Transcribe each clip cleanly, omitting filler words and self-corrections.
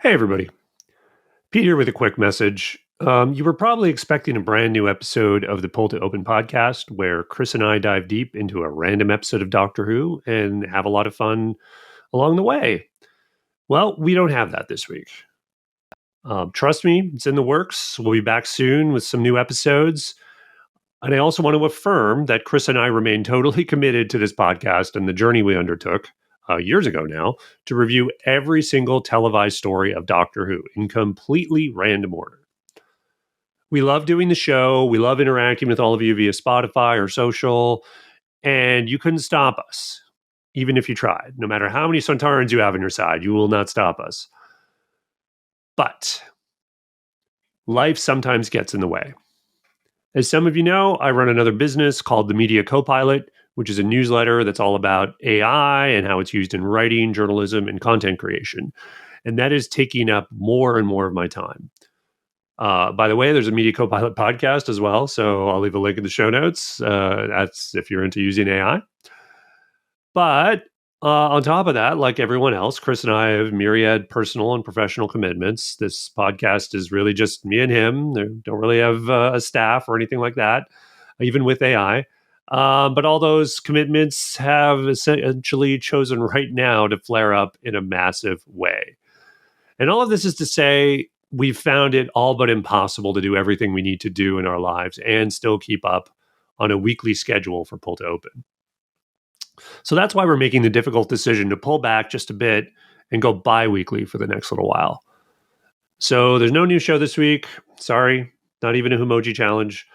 Hey, everybody. Pete here with a quick message. You were probably expecting a brand new episode of the Pull to Open podcast where Chris and I dive deep into a random episode of Doctor Who and have a lot of fun along the way. Well, we don't have that this week. Trust me, it's in the works. We'll be back soon with some new episodes. And I also want to affirm that Chris and I remain totally committed to this podcast and the journey we undertook years ago now to review every single televised story of Doctor Who in completely random order. We love doing the show. We love interacting with all of you via Spotify or social, and you couldn't stop us, even if you tried. No matter how many Sontarans you have on your side, you will not stop us. But life sometimes gets in the way. As some of you know, I run another business called the Media CoPilot, which is a newsletter that's all about AI and how it's used in writing, journalism, and content creation. And that is taking up more and more of my time. By the way, there's a Media Copilot podcast as well, so I'll leave a link in the show notes. That's if you're into using AI. But on top of that, like everyone else, Chris and I have myriad personal and professional commitments. This podcast is really just me and him. They don't really have a staff or anything like that, even with AI. But all those commitments have essentially chosen right now to flare up in a massive way. And all of this is to say, we've found it all but impossible to do everything we need to do in our lives and still keep up on a weekly schedule for Pull to Open. So that's why we're making the difficult decision to pull back just a bit and go bi-weekly for the next little while. So there's no new show this week. Sorry, not even a Humoji challenge.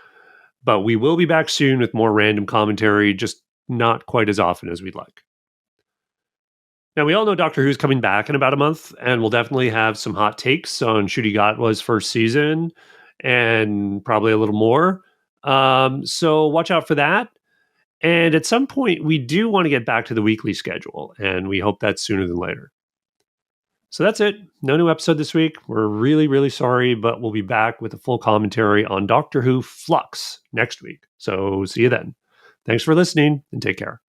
But we will be back soon with more random commentary, just not quite as often as we'd like. Now, we all know Doctor Who's coming back in about a month, and we'll definitely have some hot takes on Ncuti Gatwa's first season and probably a little more. So watch out for that. And at some point, we do want to get back to the weekly schedule, and we hope that's sooner than later. So that's it. No new episode this week. We're really, really sorry, but we'll be back with a full commentary on Doctor Who Flux next week. So see you then. Thanks for listening, and take care.